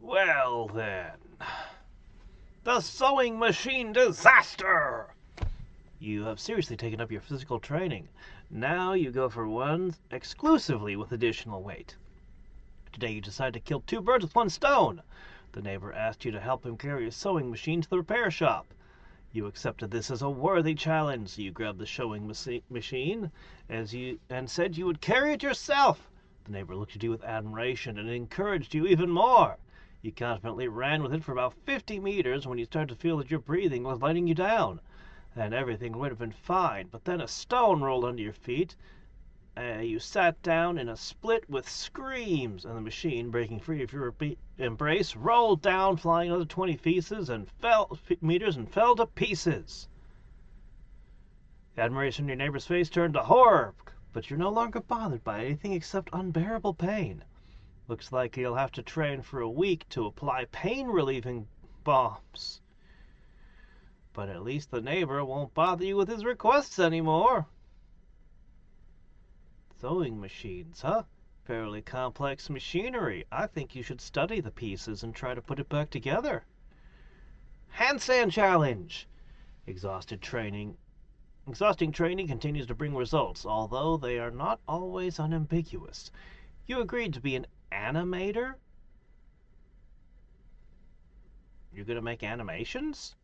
Well then, the sewing machine disaster! You have seriously taken up your physical training. Now you go for one exclusively with additional weight. Today you decide to kill two birds with one stone. The neighbor asked you to help him carry a sewing machine to the repair shop. You accepted this as a worthy challenge, so you grabbed the sewing machine and said you would carry it yourself. The neighbor looked at you with admiration and encouraged you even more. You confidently ran with it for about 50 meters when you started to feel that your breathing was letting you down. And everything would have been fine, but then a stone rolled under your feet. You sat down in a split with screams, and the machine, breaking free of your embrace, rolled down, flying another 20 meters and fell to pieces. The admiration in your neighbor's face turned to horror, but you're no longer bothered by anything except unbearable pain. Looks like you'll have to train for a week to apply pain-relieving bombs. But at least the neighbor won't bother you with his requests anymore. Sewing machines, huh? Fairly complex machinery. I think you should study the pieces and try to put it back together. Handstand challenge! Exhausting training continues to bring results, although they are not always unambiguous. You agreed to be an animator? You're going to make animations?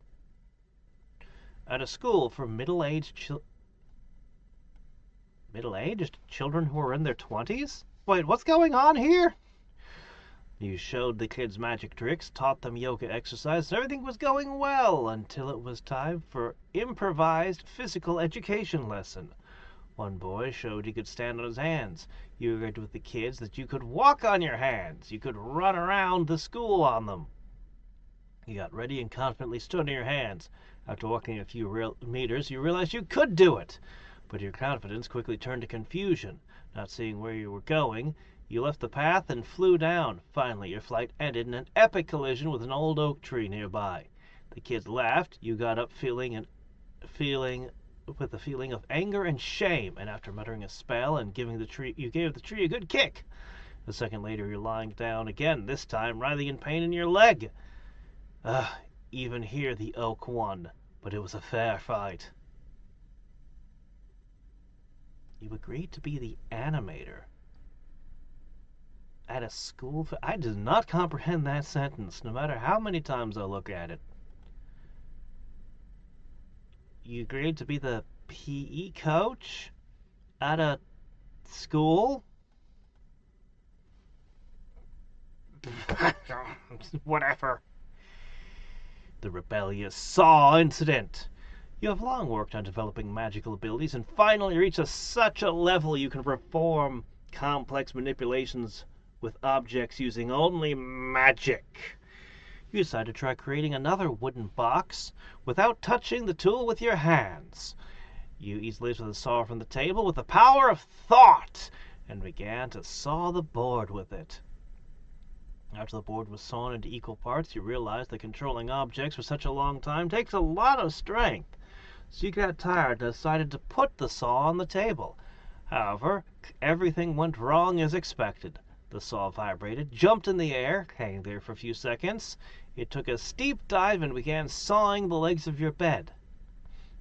At a school for middle-aged children who are in their 20s? Wait, what's going on here? You showed the kids magic tricks, taught them yoga exercise, and everything was going well until it was time for improvised physical education lesson. One boy showed he could stand on his hands. You agreed with the kids that you could walk on your hands. You could run around the school on them. You got ready and confidently stood on your hands. After walking a few meters, you realized you could do it. But your confidence quickly turned to confusion. Not seeing where you were going, you left the path and flew down. Finally, your flight ended in an epic collision with an old oak tree nearby. The kids laughed. You got up with a feeling of anger and shame, and after muttering a spell and you gave the tree a good kick. A second later, you're lying down again, this time writhing in pain in your leg. Even here the oak won, but it was a fair fight. You agreed to be the animator. At a school I did not comprehend that sentence, no matter how many times I look at it. You agreed to be the PE coach at a school? Whatever. The rebellious saw incident. You have long worked on developing magical abilities and finally reached such a level you can perform complex manipulations with objects using only magic. You decide to try creating another wooden box without touching the tool with your hands. You easily lifted the saw from the table with the power of thought and began to saw the board with it. After the board was sawn into equal parts, you realized that controlling objects for such a long time takes a lot of strength. So you got tired and decided to put the saw on the table. However, everything went wrong as expected. The saw vibrated, jumped in the air, hanging there for a few seconds. It took a steep dive and began sawing the legs of your bed.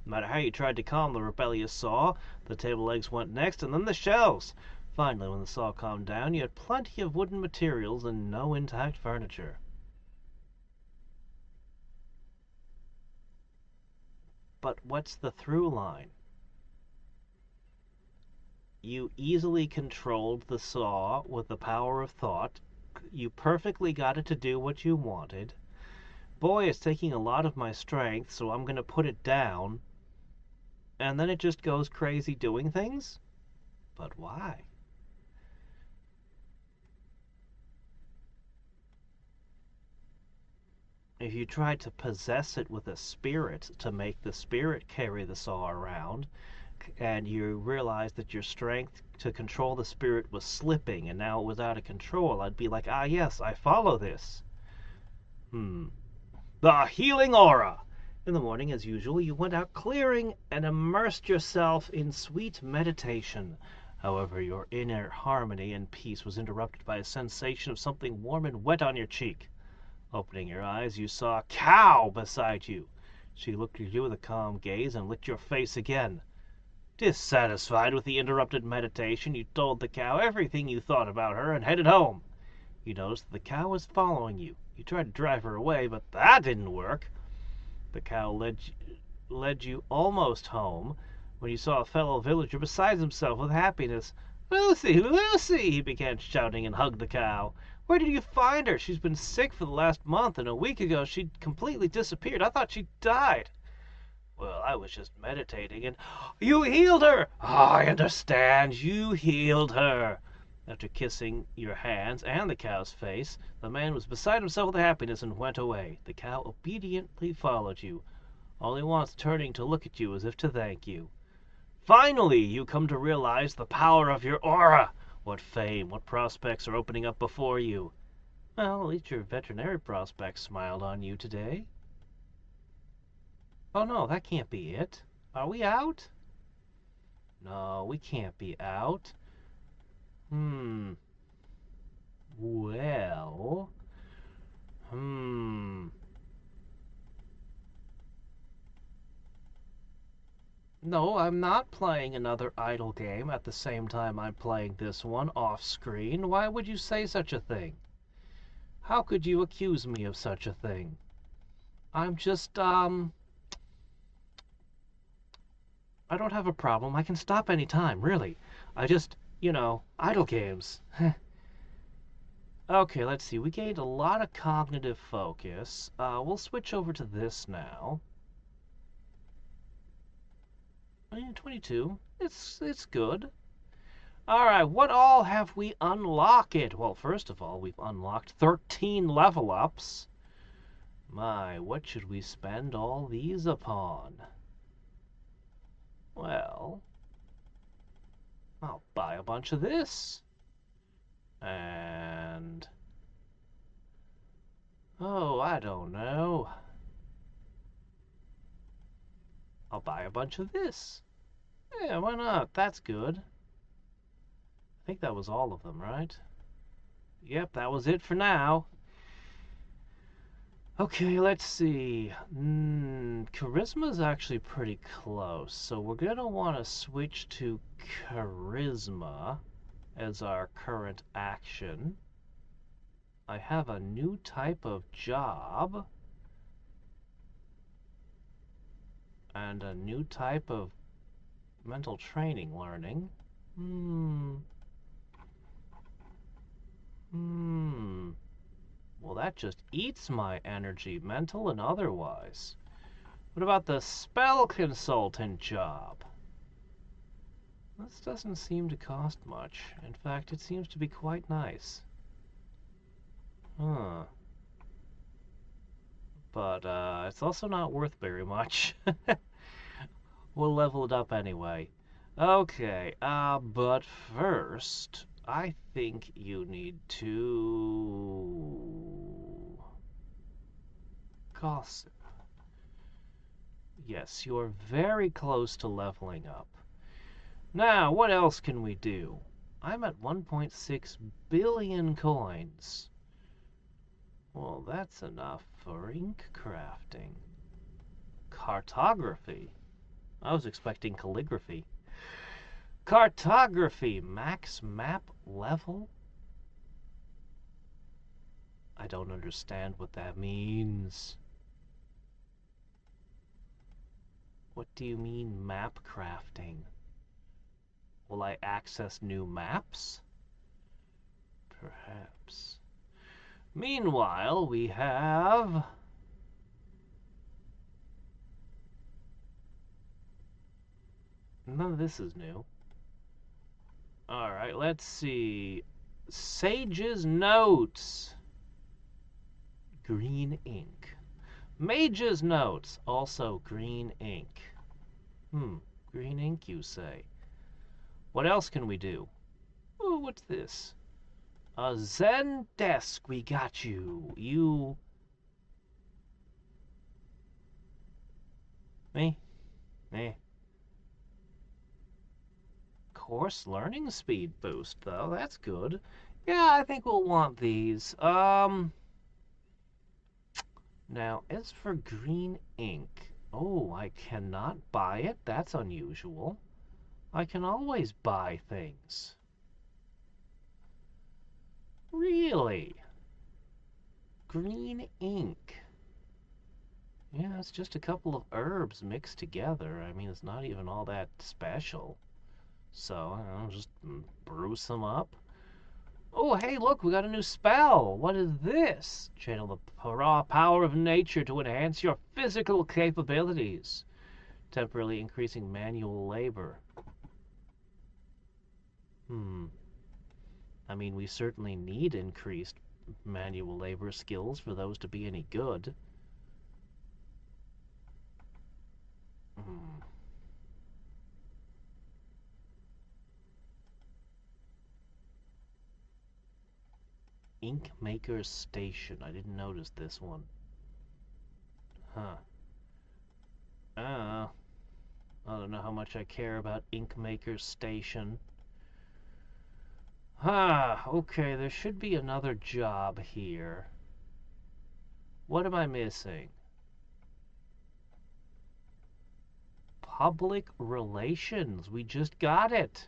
No matter how you tried to calm the rebellious saw, the table legs went next and then the shelves. Finally, when the saw calmed down, you had plenty of wooden materials and no intact furniture. But what's the through line? You easily controlled the saw with the power of thought. You perfectly got it to do what you wanted. Boy, it's taking a lot of my strength, so I'm going to put it down. And then it just goes crazy doing things? But why? If you tried to possess it with a spirit to make the spirit carry the saw around, and you realized that your strength to control the spirit was slipping and now it was out of control, I'd be like, ah yes, I follow this. The healing aura! In the morning, as usual, you went out clearing and immersed yourself in sweet meditation. However, your inner harmony and peace was interrupted by a sensation of something warm and wet on your cheek. Opening your eyes, you saw a cow beside you. She looked at you with a calm gaze and licked your face again. Dissatisfied with the interrupted meditation, you told the cow everything you thought about her and headed home. You noticed that the cow was following you. You tried to drive her away, but that didn't work. The cow led you almost home when you saw a fellow villager beside himself with happiness. "Lucy, Lucy!" he began shouting and hugged the cow. "Where did you find her? She's been sick for the last month, and a week ago she completely disappeared. I thought she died." "Well, I was just meditating, and—" "You healed her!" "I understand. You healed her." After kissing your hands and the cow's face, the man was beside himself with happiness and went away. The cow obediently followed you, only once turning to look at you as if to thank you. Finally, you come to realize the power of your aura. What fame, what prospects are opening up before you. Well, at least your veterinary prospects smiled on you today. Oh no, that can't be it. Are we out? No, we can't be out. Well... No, I'm not playing another idle game at the same time I'm playing this one off-screen. Why would you say such a thing? How could you accuse me of such a thing? I'm just, I don't have a problem. I can stop any time, really. I just, idle games. Okay, let's see. We gained a lot of cognitive focus. We'll switch over to this now. 22. It's good. Alright, what all have we unlocked? Well, first of all, we've unlocked 13 level ups. My, what should we spend all these upon? Well, I'll buy a bunch of this. And... oh, I don't know. I'll buy a bunch of this. Yeah, why not? That's good. I think that was all of them, right? Yep, that was it for now. Okay, let's see. Charisma's actually pretty close, so we're gonna want to switch to Charisma as our current action. I have a new type of job and a new type of mental training learning. Well, that just eats my energy, mental and otherwise. What about the spell consultant job? This doesn't seem to cost much. In fact, it seems to be quite nice. But it's also not worth very much. We'll level it up anyway. Okay, but first, I think you need to... gossip. Yes, you're very close to leveling up. Now, what else can we do? I'm at 1.6 billion coins. Well, that's enough for ink crafting. Cartography. I was expecting calligraphy. Cartography, max map level? I don't understand what that means. What do you mean map crafting? Will I access new maps? Perhaps. Meanwhile, we have... none of this is new. Alright, let's see. Sage's Notes. Green ink. Mage's Notes. Also green ink. Green ink, you say. What else can we do? Oh, what's this? A Zen desk, we got you. You... me? Course learning speed boost, though. That's good. Yeah, I think we'll want these. Now, as for green ink, oh, I cannot buy it? That's unusual. I can always buy things. Really? Green ink. Yeah, it's just a couple of herbs mixed together. I mean, it's not even all that special. So, I'll just brew some up. Oh, hey, look, we got a new spell. What is this? Channel the raw power of nature to enhance your physical capabilities. Temporarily increasing manual labor. I mean, we certainly need increased manual labor skills for those to be any good. Hmm. Ink Maker's Station. I didn't notice this one. Huh. I don't know how much I care about Ink Maker's Station. Okay, there should be another job here. What am I missing? Public relations. We just got it.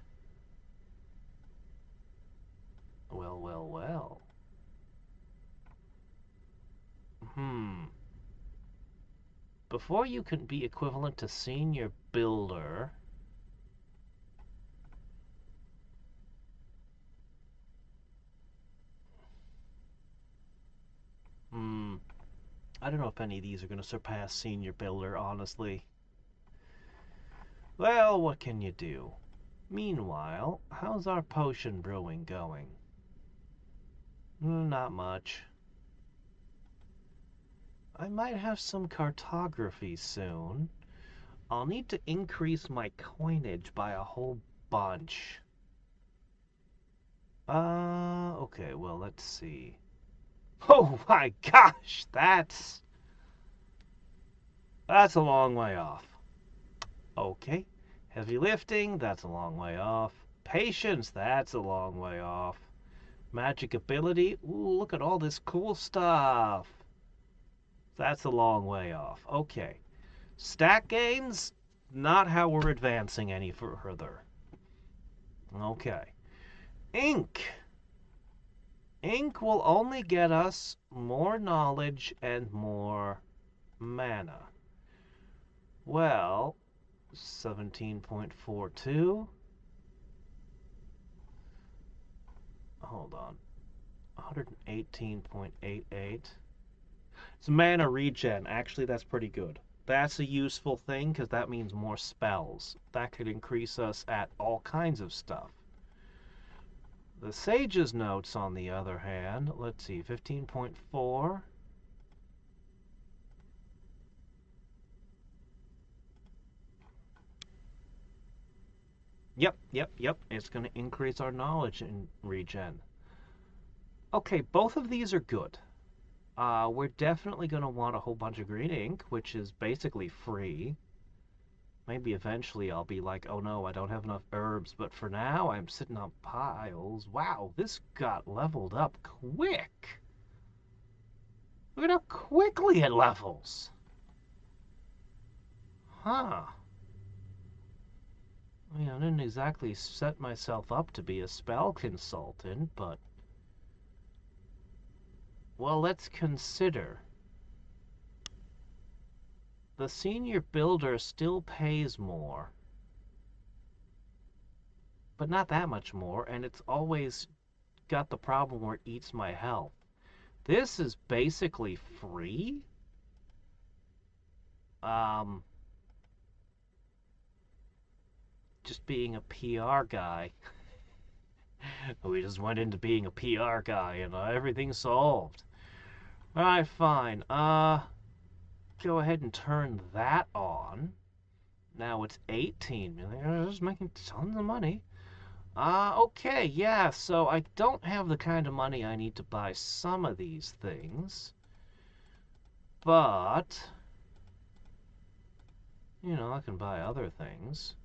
Well, well, well. Before you can be equivalent to senior builder, I don't know if any of these are going to surpass senior builder, honestly. Well, what can you do? Meanwhile, how's our potion brewing going? Not much. I might have some cartography soon. I'll need to increase my coinage by a whole bunch. Okay, well, let's see. Oh my gosh, that's a long way off. Okay, heavy lifting, that's a long way off. Patience, that's a long way off. Magic ability, ooh, look at all this cool stuff. That's a long way off. Okay. Stat gains, not how we're advancing any further. Okay. Ink. Ink will only get us more knowledge and more mana. Well, 17.42. Hold on. 118.88. It's mana regen. Actually, that's pretty good. That's a useful thing because that means more spells. That could increase us at all kinds of stuff. The Sage's notes, on the other hand, let's see, 15.4. Yep. It's going to increase our knowledge in regen. Okay, both of these are good. We're definitely going to want a whole bunch of green ink, which is basically free. Maybe eventually I'll be like, oh no, I don't have enough herbs, but for now I'm sitting on piles. Wow, this got leveled up quick. Look at how quickly it levels. Huh. I mean, I didn't exactly set myself up to be a spell consultant, but... Well, let's consider. The senior builder still pays more. But not that much more, and it's always got the problem where it eats my health. This is basically free? Just being a PR guy. We just went into being a PR guy and everything's solved. Alright, fine. Go ahead and turn that on. Now it's 18 million. I'm just making tons of money. Okay, yeah, so I don't have the kind of money I need to buy some of these things. But, you know, I can buy other things.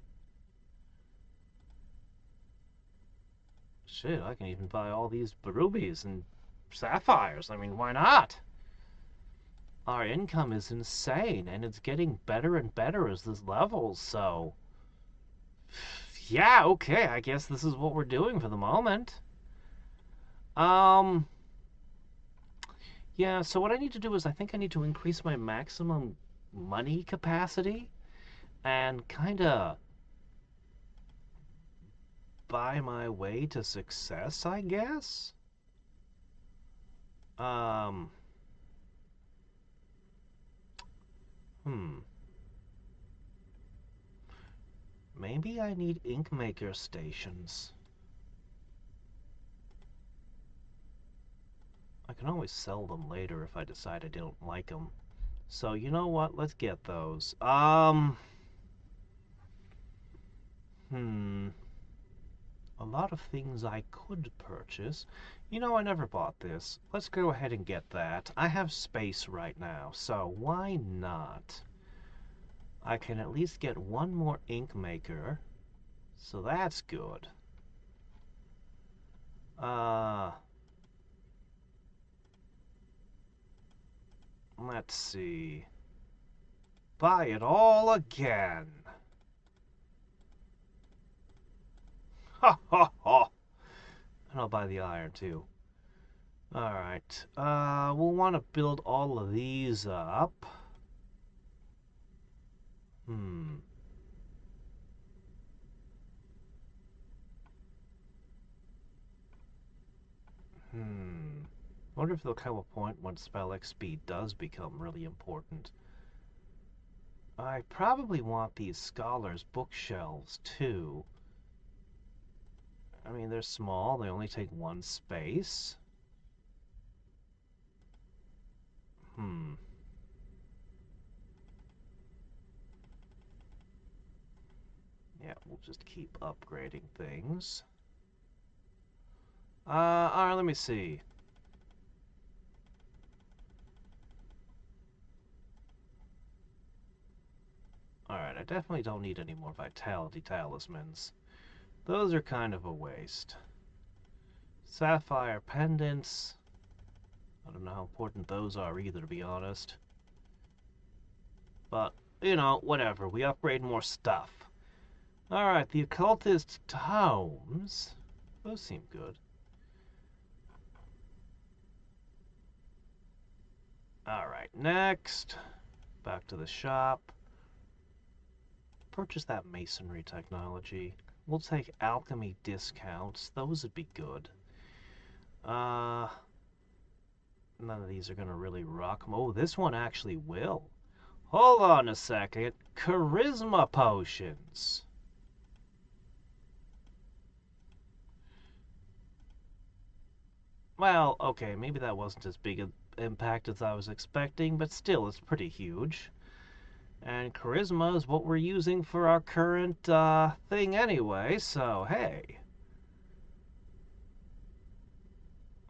Shit, I can even buy all these rubies and sapphires. I mean, why not? our income is insane, and it's getting better and better as this levels, so... Yeah, okay, I guess this is what we're doing for the moment. Um... Yeah, so what I need to do is I think I need to increase my maximum money capacity and kind of buy my way to success, I guess. Um, hmm. Maybe I need ink maker stations. I can always sell them later if I decide I don't like them. So, you know what? Let's get those. Hmm. A lot of things I could purchase. You know, I never bought this. Let's go ahead and get that. I have space right now, so why not? I can at least get one more ink maker, so that's good. Let's see. Buy it all again. Ha ha ha. And I'll buy the iron too. Alright. We'll want to build all of these up. Hmm. Hmm. Wonder if there'll come a point when spell XP does become really important. I probably want these scholars' bookshelves too. I mean, they're small, they only take one space. Hmm. Yeah, we'll just keep upgrading things. Alright, let me see. Alright, I definitely don't need any more vitality talismans. Those are kind of a waste. Sapphire pendants. I don't know how important those are either, to be honest. But, you know, whatever. We upgrade more stuff. Alright, the occultist tomes. Those seem good. Alright, next. Back to the shop. Purchase that masonry technology. We'll take alchemy discounts. Those would be good. None of these are going to really rock. Oh, this one actually will. Hold on a second. Charisma potions. Well, okay, maybe that wasn't as big an impact as I was expecting, but still, it's pretty huge. And charisma is what we're using for our current thing anyway, so hey.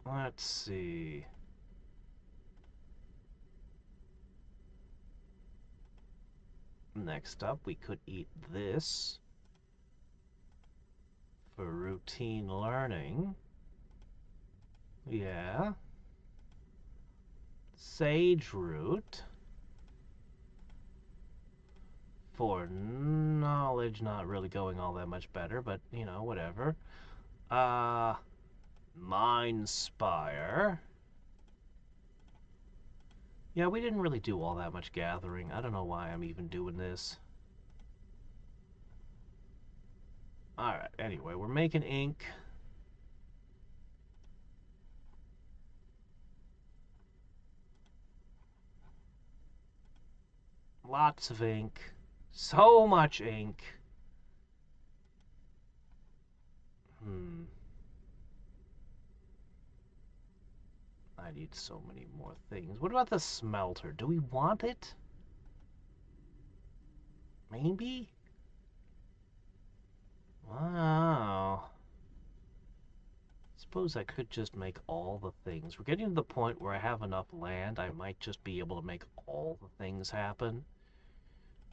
Let's see. Next up, we could eat this for routine learning. Yeah. Sage root. For knowledge, not really going all that much better, but, you know, whatever. Mind Spire. Yeah, we didn't really do all that much gathering. I don't know why I'm even doing this. Alright, anyway, we're making ink. Lots of ink. So much ink. I need so many more things. What about the smelter? Do we want it? Maybe? Wow. Suppose I could just make all the things. We're getting to the point where I have enough land, I might just be able to make all the things happen.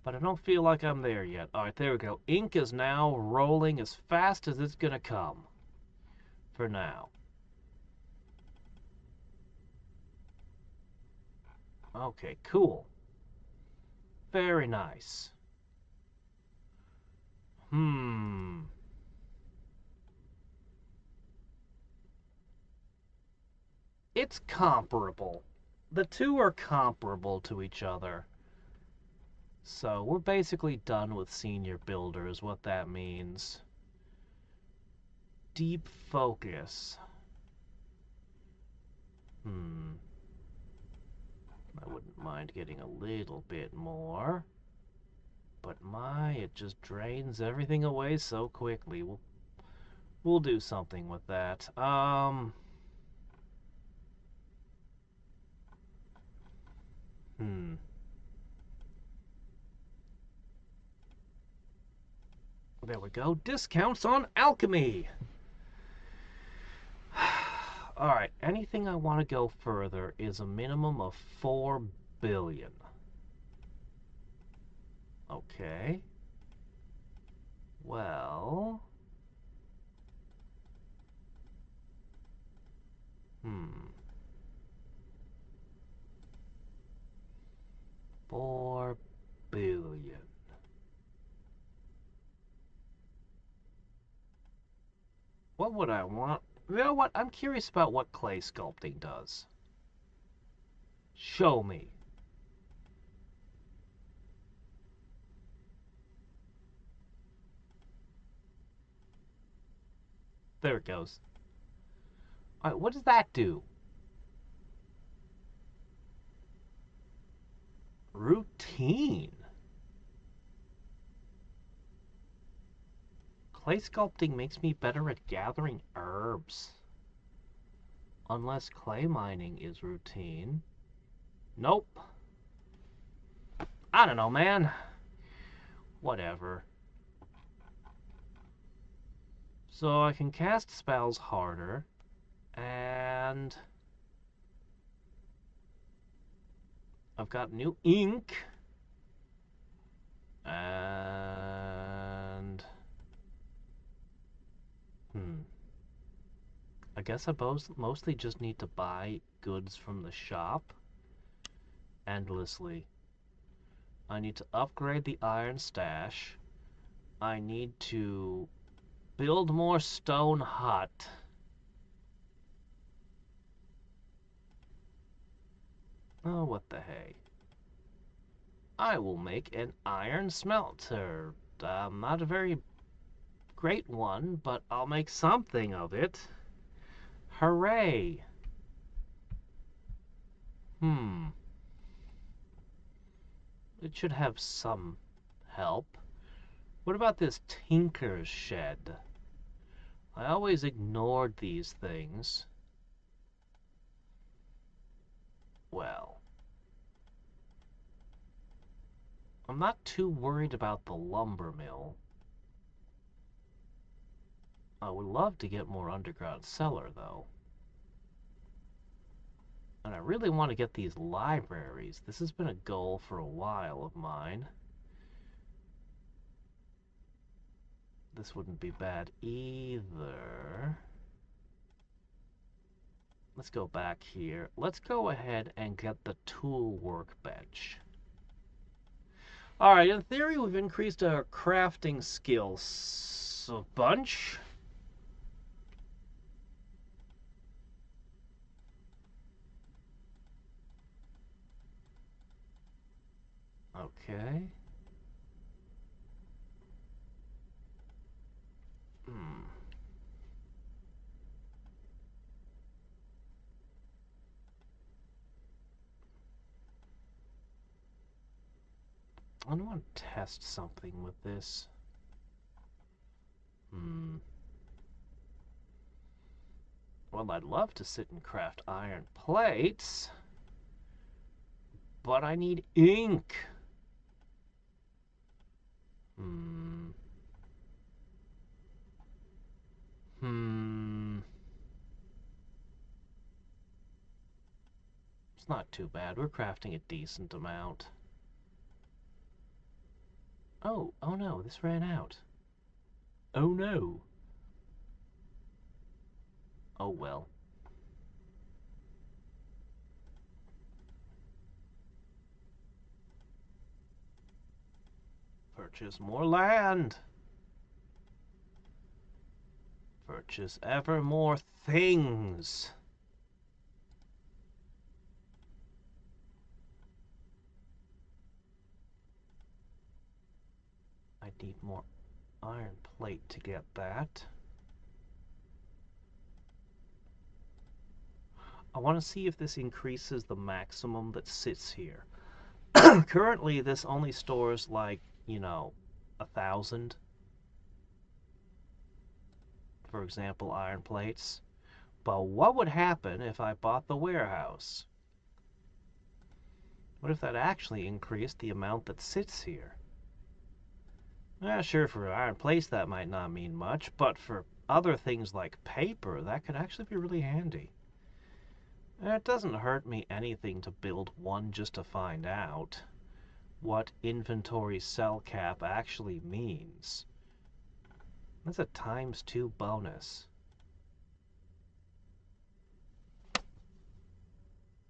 But I don't feel like I'm there yet. Alright, there we go. Ink is now rolling as fast as it's gonna come. For now. Okay, cool. Very nice. Hmm. It's comparable. The two are comparable to each other. So we're basically done with senior builder is what that means. Deep focus. I wouldn't mind getting a little bit more. But my, it just drains everything away so quickly. We'll do something with that. There we go. Discounts on alchemy. Alright, anything I want to go further is a minimum of 4 billion. Okay. Well... 4 billion. What would I want? You know what? I'm curious about what clay sculpting does. Show me. There it goes. Alright, what does that do? Routine. Clay sculpting makes me better at gathering herbs. Unless clay mining is routine. Nope. I don't know, man. Whatever. So I can cast spells harder. And... I've got new ink. And... I guess I mostly just need to buy goods from the shop endlessly. I need to upgrade the iron stash. I need to build more stone hut. Oh, what the hey. I will make an iron smelter. Not a very great one, but I'll make something of it. Hooray! It should have some help. What about this tinker's shed? I always ignored these things. Well, I'm not too worried about the lumber mill. I would love to get more underground cellar, though. And I really want to get these libraries. This has been a goal for a while of mine. This wouldn't be bad either. Let's go back here. Let's go ahead and get the tool workbench. Alright, in theory, we've increased our crafting skills a bunch. Okay. I want to test something with this. Well, I'd love to sit and craft iron plates, but I need ink. It's not too bad. We're crafting a decent amount. Oh no, this ran out. Oh no. Oh well. Purchase more land. Purchase ever more things. I need more iron plate to get that. I want to see if this increases the maximum that sits here. Currently, this only stores like, 1,000. For example, iron plates. But what would happen if I bought the warehouse? What if that actually increased the amount that sits here? Sure, for iron plates that might not mean much, but for other things like paper, that could actually be really handy. It doesn't hurt me anything to build one just to find out what inventory cell cap actually means. That's a ×2 bonus.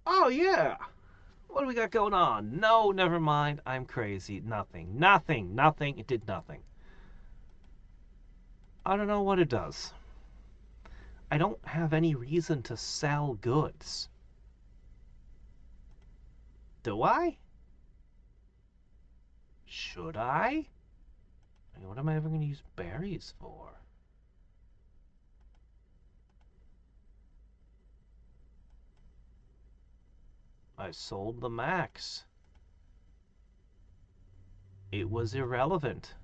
Oh yeah! What do we got going on? No, never mind. I'm crazy. Nothing. Nothing. Nothing. It did nothing. I don't know what it does. I don't have any reason to sell goods. Do I? Should I? I mean, what am I ever going to use berries for? I sold the max. It was irrelevant.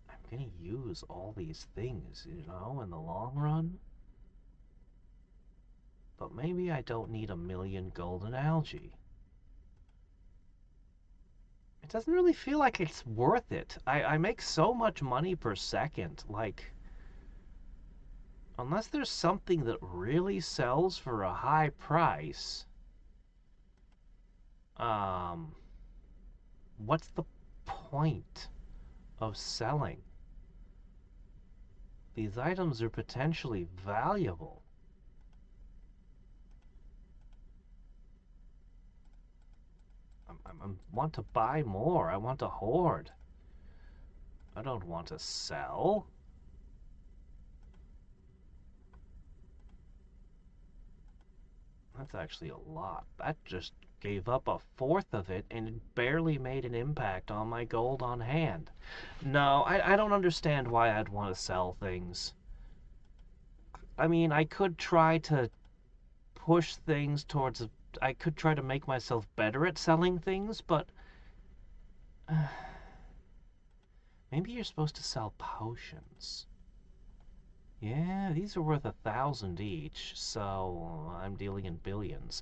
I'm going to use all these things, in the long run. But maybe I don't need 1,000,000 golden algae. It doesn't really feel like it's worth it. I make so much money per second, like, unless there's something that really sells for a high price, what's the point of selling? These items are potentially valuable. I want to buy more. I want to hoard. I don't want to sell. That's actually a lot. That just gave up 1/4 of it, and it barely made an impact on my gold on hand. No, I don't understand why I'd want to sell things. I mean, I could try to push things towards... I could try to make myself better at selling things, but... maybe you're supposed to sell potions. Yeah, these are worth 1,000 each, so I'm dealing in billions.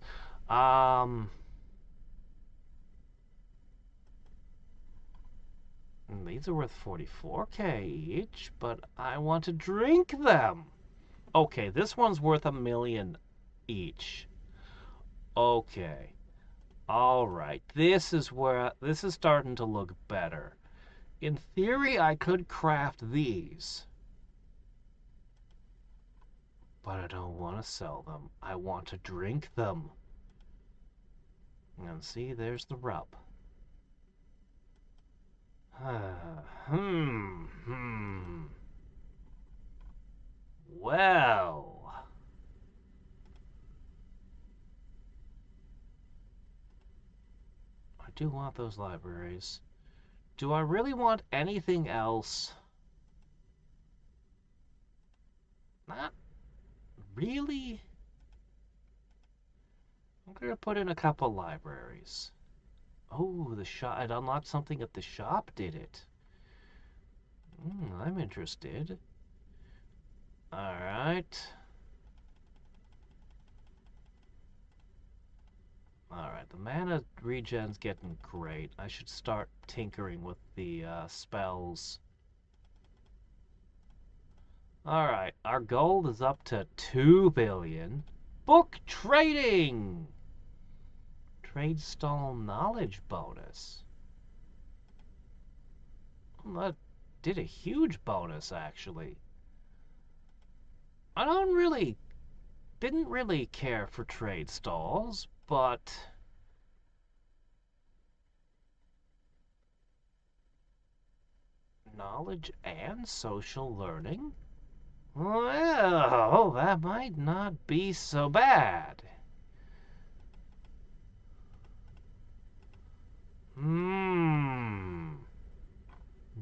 These are worth 44k each, but I want to drink them. Okay, this one's worth 1,000,000 each. Okay. Alright, this is starting to look better. In theory, I could craft these. But I don't want to sell them. I want to drink them. And see, there's the rub. Well. I do want those libraries. Do I really want anything else? Not really. I'm gonna put in a couple libraries. Oh, the shop. It unlocked something at the shop, did it? I'm interested. Alright. Alright, the mana regen's getting great. I should start tinkering with the spells. Alright, our gold is up to 2 billion. Book trading! Trade stall knowledge bonus. Well, that did a huge bonus, actually. I didn't really care for trade stalls, but Knowledge and social learning? Well, that might not be so bad.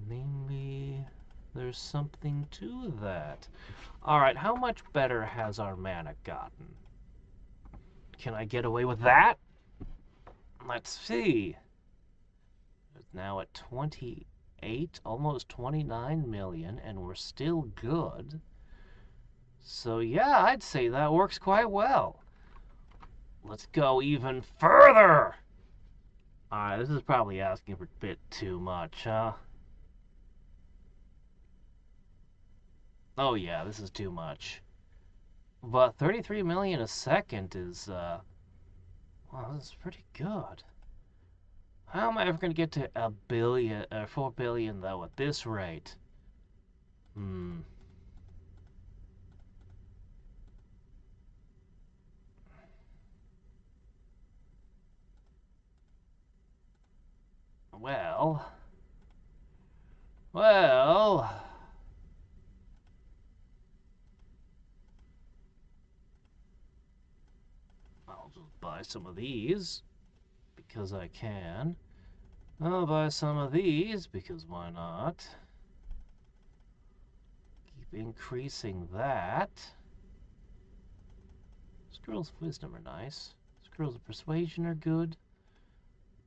Maybe there's something to that. Alright, how much better has our mana gotten? Can I get away with that? Let's see. It's now at 28, almost 29 million, and we're still good. So yeah, I'd say that works quite well. Let's go even further! Alright, this is probably asking for a bit too much, huh? Oh yeah, this is too much. But 33 million a second is, well, this is pretty good. How am I ever going to get to a billion, 4 billion though at this rate? Well, I'll just buy some of these because I can. I'll buy some of these because why not? Keep increasing that. Scrolls of Wisdom are nice. Scrolls of Persuasion are good.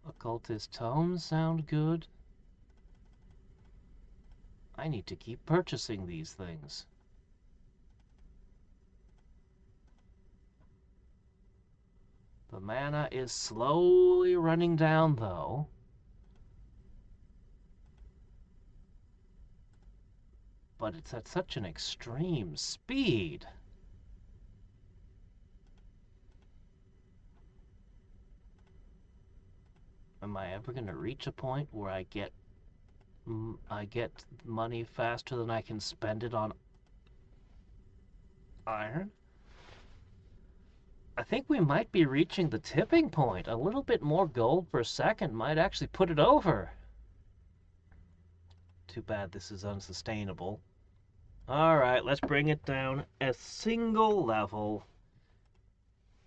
Occultist Tomes sound good. I need to keep purchasing these things. The mana is slowly running down, though. But it's at such an extreme speed. Am I ever going to reach a point where I get money faster than I can spend it on iron? I think we might be reaching the tipping point. A little bit more gold per second might actually put it over. Too bad this is unsustainable. Alright, let's bring it down a single level.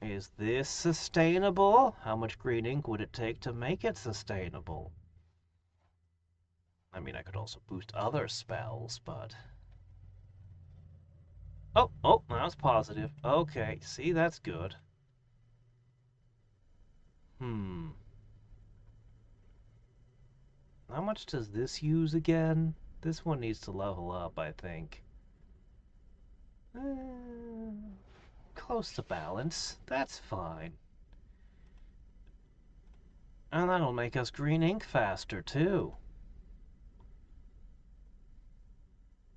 Is this sustainable? How much green ink would it take to make it sustainable? I mean, I could also boost other spells, but... Oh, that was positive. Okay, see, that's good. How much does this use again? This one needs to level up, I think. Close to balance. That's fine. And that'll make us green ink faster, too.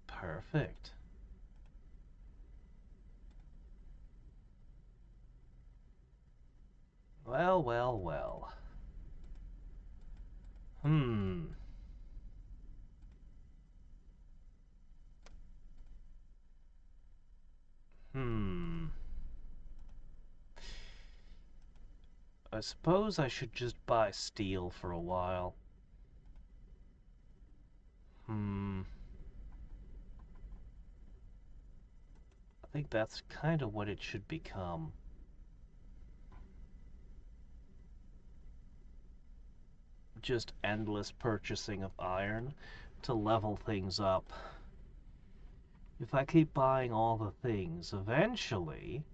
Perfect. Well. I suppose I should just buy steel for a while. I think that's kind of what it should become. Just endless purchasing of iron to level things up. If I keep buying all the things, eventually...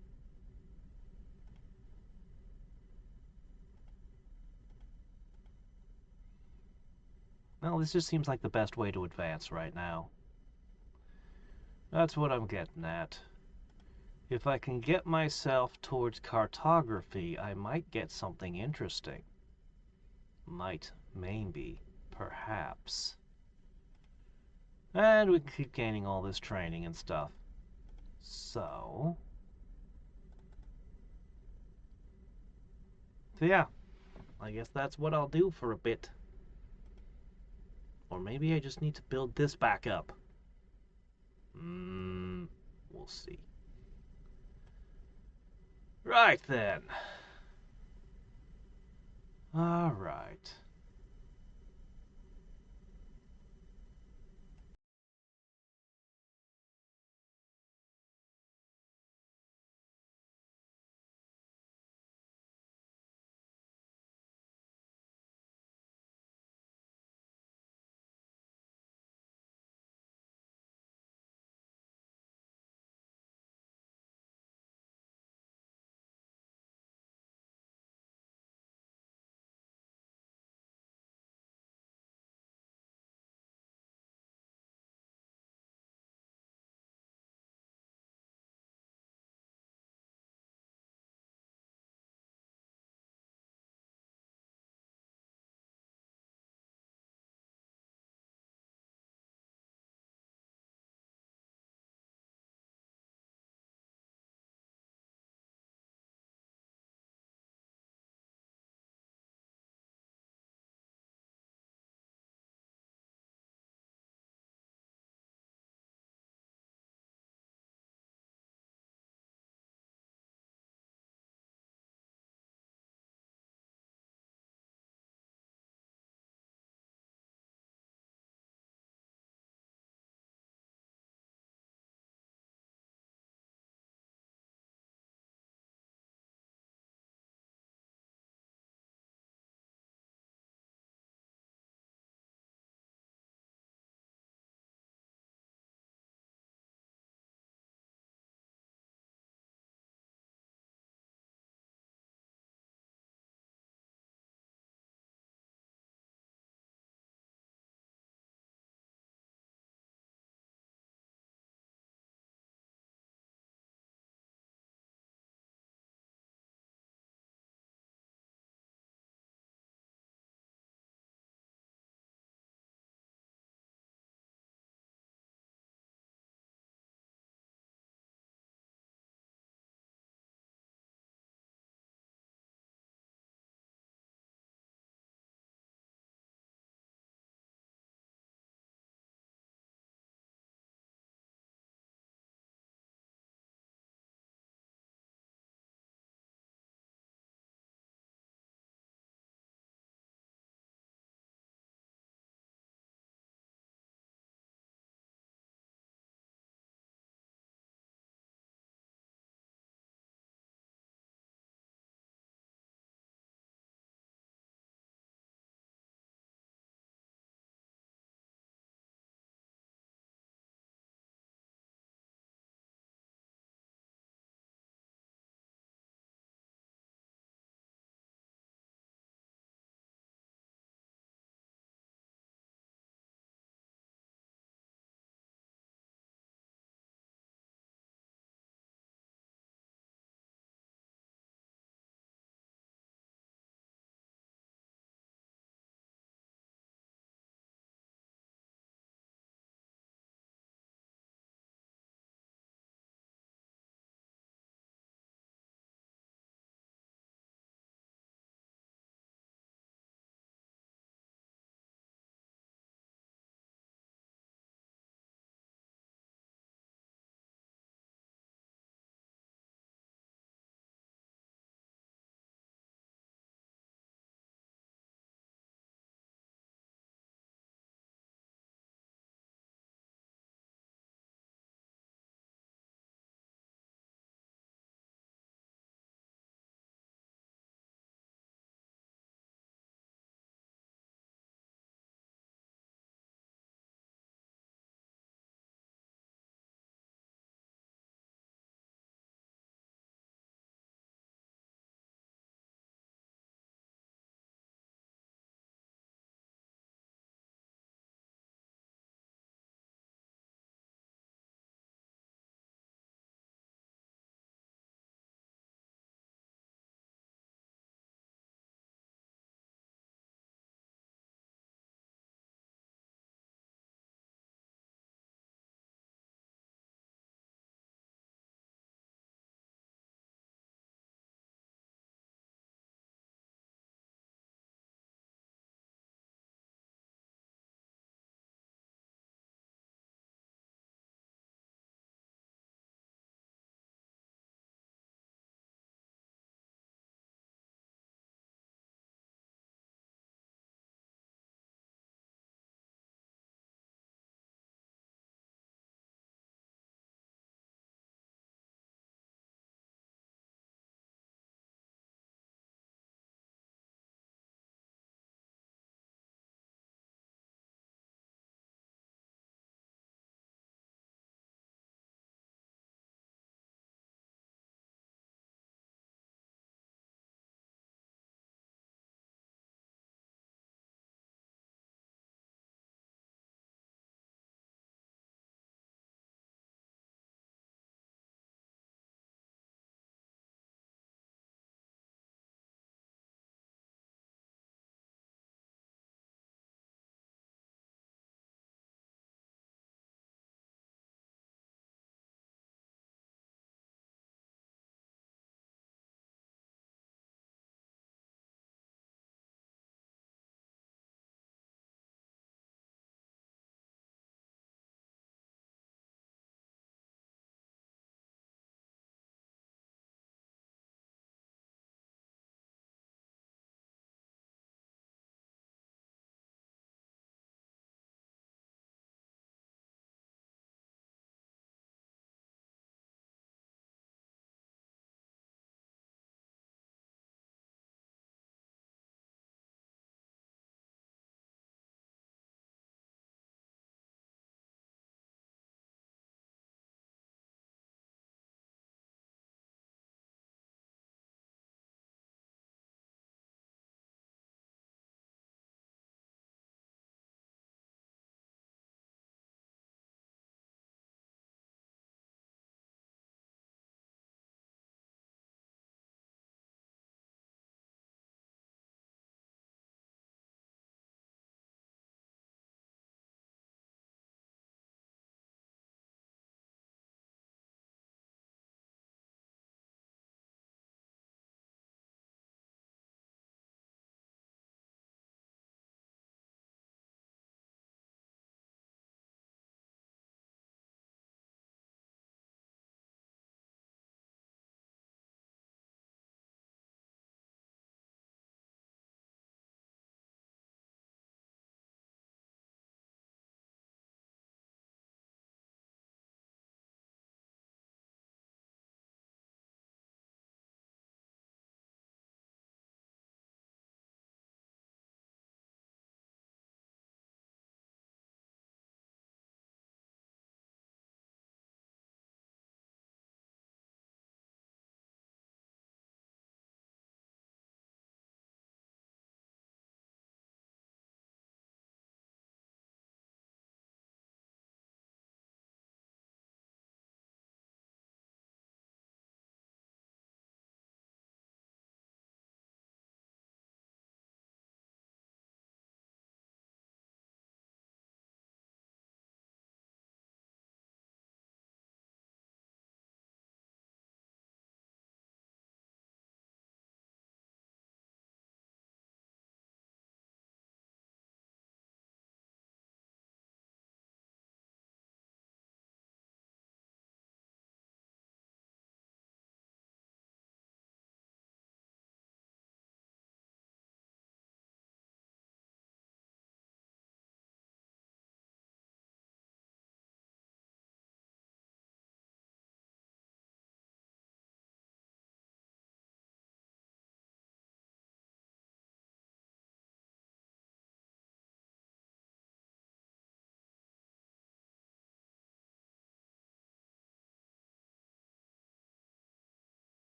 Well, this just seems like the best way to advance right now. That's what I'm getting at. If I can get myself towards cartography, I might get something interesting. Might, maybe, perhaps. And we can keep gaining all this training and stuff. So yeah, I guess that's what I'll do for a bit. Or maybe I just need to build this back up. We'll see. Right then. Alright.